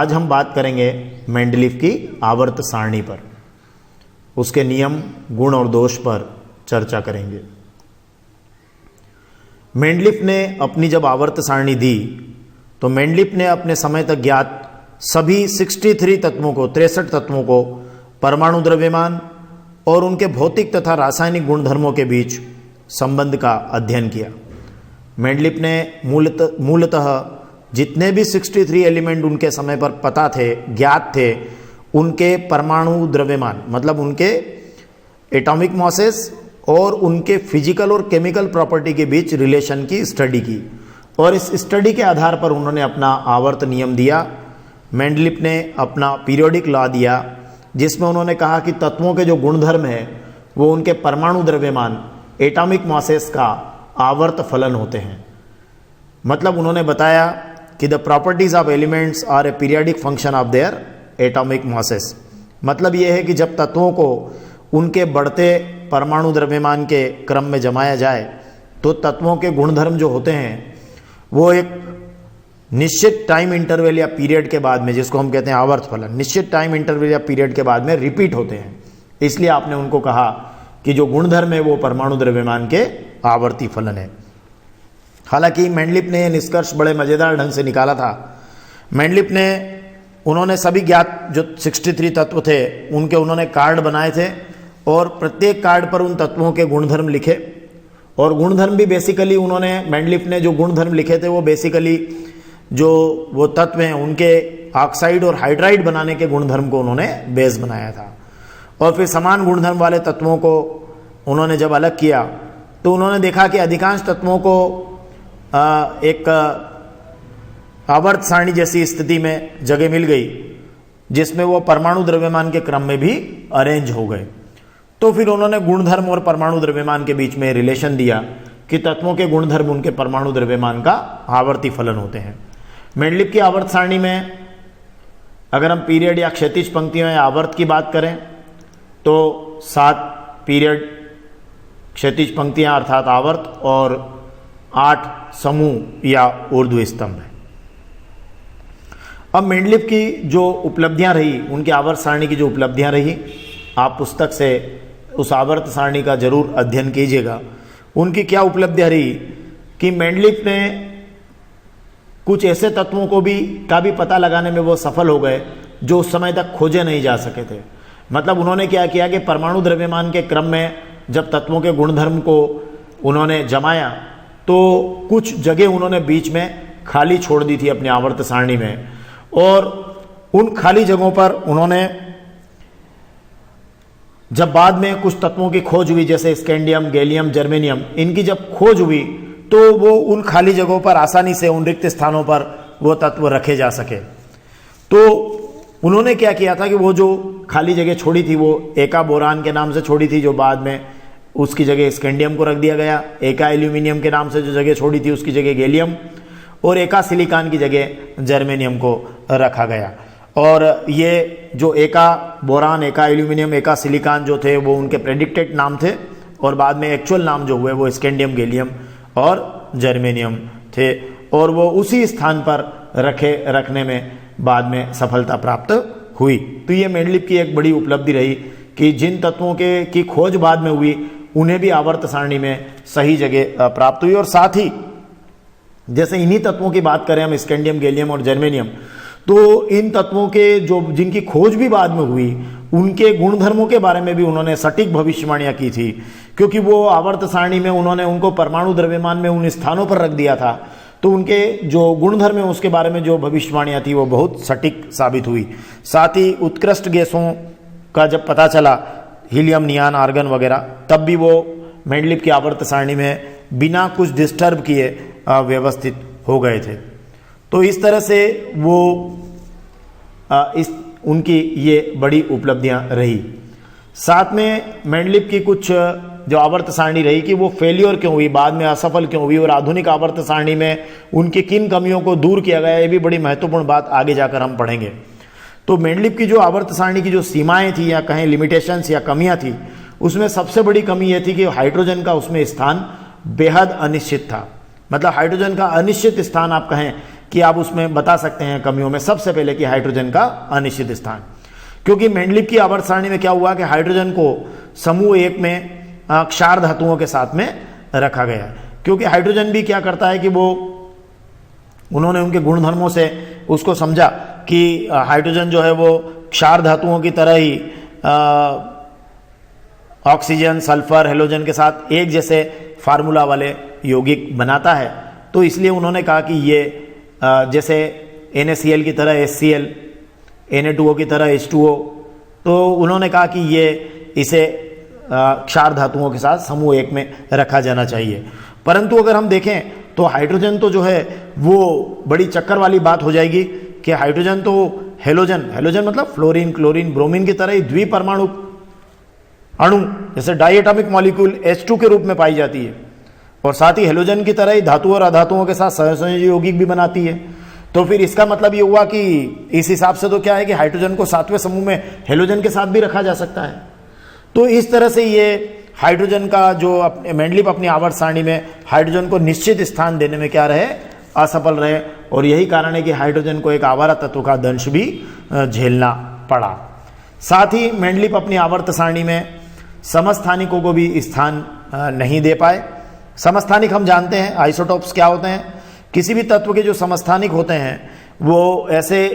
आज हम बात करेंगे मेंडलीफ की आवर्त सारणी पर, उसके नियम, गुण और दोष पर चर्चा करेंगे। मेंडलीफ ने अपनी जब आवर्त सारणी दी तो मेंडलीफ ने अपने समय तक ज्ञात सभी 63 तत्वों को, 63 तत्वों को परमाणु द्रव्यमान और उनके भौतिक तथा रासायनिक गुणधर्मों के बीच संबंध का अध्ययन किया। मेंडलीफ ने मूलतः जितने भी 63 एलिमेंट उनके समय पर पता थे, ज्ञात थे, उनके परमाणु द्रव्यमान मतलब उनके एटॉमिक मॉसेस और उनके फिजिकल और केमिकल प्रॉपर्टी के बीच रिलेशन की स्टडी की और इस स्टडी के आधार पर उन्होंने अपना आवर्त नियम दिया। मेंडलीफ ने अपना पीरियोडिक लॉ दिया जिसमें उन्होंने कहा कि तत्वों के जो गुणधर्म है वो उनके परमाणु द्रव्यमान, एटॉमिक मॉसेस का आवर्त फलन होते हैं। मतलब उन्होंने बताया कि the properties of elements are a periodic function of their atomic masses. मतलब यह है कि जब तत्वों को उनके बढ़ते परमाणु द्रव्यमान के क्रम में जमाया जाए तो तत्वों के गुणधर्म जो होते हैं वो एक निश्चित टाइम इंटरवल या पीरियड के बाद में, जिसको हम कहते हैं आवर्त फलन, निश्चित टाइम इंटरवल या पीरियड के बाद में रिपीट होते हैं। इसलिए आपने उनको कहा कि जो गुणधर्म है वो परमाणु द्रव्यमान के आवर्ती फलन है। हालांकि मेंडलीफ ने यह निष्कर्ष बड़े मजेदार ढंग से निकाला था। मेंडलीफ ने उन्होंने सभी ज्ञात जो 63 तत्व थे उनके उन्होंने कार्ड बनाए थे और प्रत्येक कार्ड पर उन तत्वों के गुणधर्म लिखे और गुणधर्म भी बेसिकली उन्होंने, मेंडलीफ ने जो गुणधर्म लिखे थे वो बेसिकली जो वो तत्व हैं उनके ऑक्साइड और हाइड्राइड बनाने के गुणधर्म को उन्होंने बेस बनाया था। और फिर समान गुणधर्म वाले तत्वों को उन्होंने जब अलग किया तो उन्होंने देखा कि अधिकांश तत्वों को एक आवर्त सारणी जैसी स्थिति में जगह मिल गई जिसमें वो परमाणु द्रव्यमान के क्रम में भी अरेंज हो गए। तो फिर उन्होंने गुणधर्म और परमाणु द्रव्यमान के बीच में रिलेशन दिया कि तत्वों के गुणधर्म उनके परमाणु द्रव्यमान का आवर्ती फलन होते हैं। मेंडलीफ की आवर्त सारणी में अगर हम पीरियड या क्षैतिज पंक्तियों या आवर्त की बात करें तो 7 पीरियड क्षैतिज पंक्तियां अर्थात आवर्त और 8 समूह या ऊर्ध्व स्तंभ है। अब मेंडलीफ की जो उपलब्धियां रही, उनकी आवर्त सारणी की जो उपलब्धियां रही, आप पुस्तक से उस आवर्त सारणी का जरूर अध्ययन कीजिएगा। उनकी क्या उपलब्धियां रही कि मेंडलीफ ने कुछ ऐसे तत्वों को भी पता लगाने में वो सफल हो गए जो उस समय तक खोजे नहीं जा सके थे। मतलब उन्होंने क्या किया कि परमाणु द्रव्यमान के क्रम में जब तत्वों के गुणधर्म को उन्होंने जमाया तो कुछ जगह उन्होंने बीच में खाली छोड़ दी थी अपनी आवर्त सारणी में और उन खाली जगहों पर उन्होंने जब बाद में कुछ तत्वों की खोज हुई जैसे स्कैंडियम, गैलियम, जर्मेनियम, इनकी जब खोज हुई तो वो उन खाली जगहों पर आसानी से उन रिक्त स्थानों पर वो तत्व रखे जा सके। तो उन्होंने क्या किया था कि वो जो खाली जगह छोड़ी थी वो एका बोरान के नाम से छोड़ी थी, जो बाद में उसकी जगह स्कैंडियम को रख दिया गया। एका एल्यूमिनियम के नाम से जो जगह छोड़ी थी उसकी जगह गैलियम और एका सिलिकॉन की जगह जर्मेनियम को रखा गया। और ये जो एका बोरान, एका एल्यूमिनियम, एका सिलिकॉन जो थे वो उनके प्रेडिक्टेड नाम थे और बाद में एक्चुअल नाम जो हुए वो स्कैंडियम, गैलियम और जर्मेनियम थे और वो उसी स्थान पर रखने में बाद में सफलता प्राप्त हुई। तो ये मेंडलीफ की एक बड़ी उपलब्धि रही कि जिन तत्वों की खोज बाद में हुई उन्हें भी आवर्त सारणी में सही जगह प्राप्त हुई। और साथ ही जैसे इन्हीं तत्वों की बात करें हम, स्कैंडियम, गैलियम और जर्मेनियम, तो इन तत्वों के जो जिनकी खोज भी बाद में हुई उनके गुणधर्मों के बारे में भी उन्होंने सटीक भविष्यवाणियां की थी क्योंकि वो आवर्त सारणी में उन्होंने उनको परमाणु द्रव्यमान में उन स्थानों पर रख दिया था। तो उनके जो गुणधर्म है उसके बारे में जो भविष्यवाणियां थी वो बहुत सटीक साबित हुई। साथ ही उत्कृष्ट गैसों का जब पता चला, हीलियम, नियान, आर्गन वगैरह, तब भी वो मेंडलीफ की आवर्त सारणी में बिना कुछ डिस्टर्ब किए व्यवस्थित हो गए थे। तो इस तरह से वो उनकी ये बड़ी उपलब्धियां रही। साथ में मेंडलीफ की कुछ जो आवर्त सारणी रही कि वो फेलियर क्यों हुई, बाद में असफल क्यों हुई और आधुनिक आवर्त सारणी में उनकी किन कमियों को दूर किया गया, ये भी बड़ी महत्वपूर्ण बात आगे जाकर हम पढ़ेंगे। तो मेंडलीफ की जो आवर्त सारणी की जो सीमाएं थी या कहें लिमिटेशंस या कमियां थी, उसमें सबसे बड़ी कमी यह थी कि हाइड्रोजन का उसमें स्थान बेहद अनिश्चित था। मतलब हाइड्रोजन का अनिश्चित स्थान आप कहें कि आप उसमें बता सकते हैं कमियों में सबसे पहले कि हाइड्रोजन का अनिश्चित स्थान, क्योंकि मेंडलीव की आवर्त सारणी में क्या हुआ कि हाइड्रोजन को समूह 1 में क्षार धातुओं के साथ में रखा गया है, क्योंकि हाइड्रोजन भी क्या करता है कि वो उन्होंने उनके गुणधर्मों से उसको समझा कि हाइड्रोजन जो है वो क्षार धातुओं की तरह ही ऑक्सीजन, सल्फर, हेलोजन के साथ एक जैसे फार्मूला वाले यौगिक बनाता है। तो इसलिए उन्होंने कहा कि ये जैसे NaCl की तरह HCl, Na2O की तरह H2O, तो उन्होंने कहा कि ये इसे क्षार धातुओं के साथ समूह 1 में रखा जाना चाहिए। परंतु अगर हम देखें तो हाइड्रोजन तो जो है वो बड़ी चक्कर वाली बात हो जाएगी कि हाइड्रोजन तो हेलोजन मतलब फ्लोरीन, क्लोरीन, ब्रोमीन की तरह ही द्विपरमाणु अणु जैसे डाइएटॉमिक मॉलिक्यूल H2 के रूप में पाई जाती है, और साथ ही हेलोजन की तरह ही धातु और अधातुओं के साथ सहसंयोजी यौगिक भी बनाती है। तो फिर इसका मतलब ये हुआ कि इस हिसाब से तो क्या है कि हाइड्रोजन को 7वें समूह में हेलोजन के साथ भी रखा जा सकता है। तो इस तरह से ये हाइड्रोजन का जो मेंडलीव अपनी आवर्त सारणी में हाइड्रोजन को निश्चित स्थान देने में क्या रहे, असफल रहे, और यही कारण है कि हाइड्रोजन को एक आवारा तत्व का दंश भी झेलना पड़ा। साथ ही मेंडलीव अपनी आवर्त सारणी में समस्थानिकों को भी स्थान नहीं दे पाए। समस्थानिक हम जानते हैं आइसोटोप्स क्या होते हैं। किसी भी तत्व के जो समस्थानिक होते हैं वो ऐसे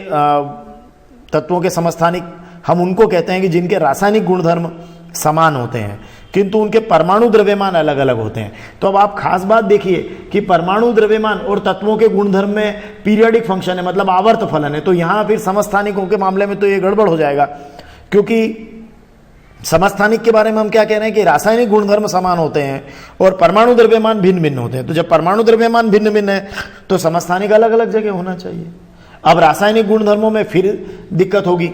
तत्वों के समस्थानिक हम उनको कहते हैं कि जिनके रासायनिक गुणधर्म समान होते हैं किंतु उनके परमाणु द्रव्यमान अलग अलग होते हैं। तो अब आप खास बात देखिए कि परमाणु द्रव्यमान और तत्वों के गुणधर्म में पीरियोडिक फंक्शन है, मतलब आवर्त फलन है। तो यहां फिर समस्थानिकों के मामले में तो ये गड़बड़ हो जाएगा, क्योंकि समस्थानिक के बारे में हम क्या कह रहे हैं कि रासायनिक गुणधर्म समान होते हैं और परमाणु द्रव्यमान भिन्न भिन्न होते हैं। तो जब परमाणु द्रव्यमान भिन्न भिन्न है तो समस्थानिक अलग अलग जगह होना चाहिए। अब रासायनिक गुणधर्मों में फिर दिक्कत होगी।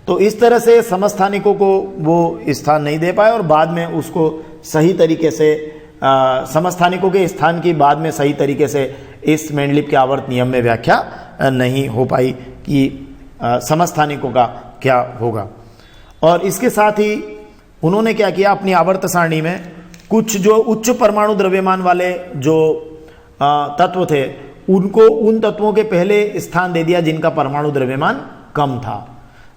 तो इस तरह से समस्थानिकों को वो स्थान नहीं दे पाए और बाद में उसको सही तरीके से समस्थानिकों के स्थान की बाद में सही तरीके से इस मेंडलीव के आवर्त नियम में व्याख्या नहीं हो पाई कि समस्थानिकों का क्या होगा। और इसके साथ ही उन्होंने क्या किया, अपनी आवर्त सारणी में कुछ जो उच्च परमाणु द्रव्यमान वाले जो तत्व थे उनको उन तत्वों के पहले स्थान दे दिया जिनका परमाणु द्रव्यमान कम था।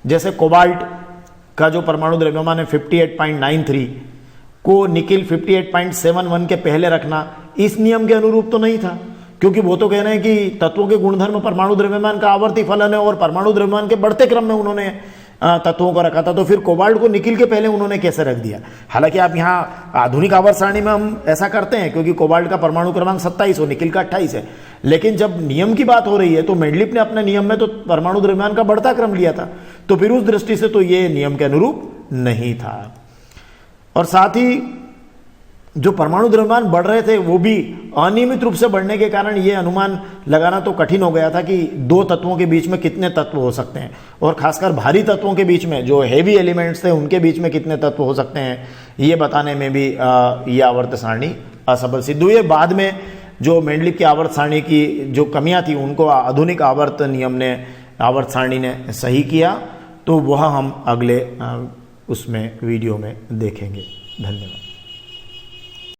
जैसे कोबाल्ट का जो परमाणु द्रव्यमान है 58.93 को निकिल 58.71 के पहले रखना इस नियम के अनुरूप तो नहीं था, क्योंकि वो तो कह रहे हैं कि तत्वों के गुणधर्म परमाणु द्रव्यमान का आवर्ती फलन है और परमाणु द्रव्यमान के बढ़ते क्रम में उन्होंने तत्वों को रखा था। तो फिर कोबाल्ट को निकिल के पहले उन्होंने कैसे रख दिया? हालांकि आप यहाँ आधुनिक आवर्त सारणी में हम ऐसा करते हैं क्योंकि कोबाल्ट का परमाणु क्रमांक 27 और निकिल का 28 है, लेकिन जब नियम की बात हो रही है तो मेंडलीव ने अपने नियम में तो परमाणु द्रव्यमान का बढ़ता क्रम लिया था, तो फिर उस दृष्टि से तो ये नियम के अनुरूप नहीं था। और साथ ही जो परमाणु द्रव्यमान बढ़ रहे थे वो भी अनियमित रूप से बढ़ने के कारण ये अनुमान लगाना तो कठिन हो गया था कि दो तत्वों के बीच में कितने तत्व हो सकते हैं, और खासकर भारी तत्वों के बीच में जो हेवी एलिमेंट्स थे उनके बीच में कितने तत्व हो सकते हैं, ये बताने में भी ये आवर्त सारणी असफल सिद्ध हुई है। बाद में जो मेंडलीव की आवर्त सारणी की जो कमियां थी उनको आधुनिक आवर्त नियम ने, आवर्त सारणी ने सही किया, तो वह हम अगले उसमें वीडियो में देखेंगे। धन्यवाद।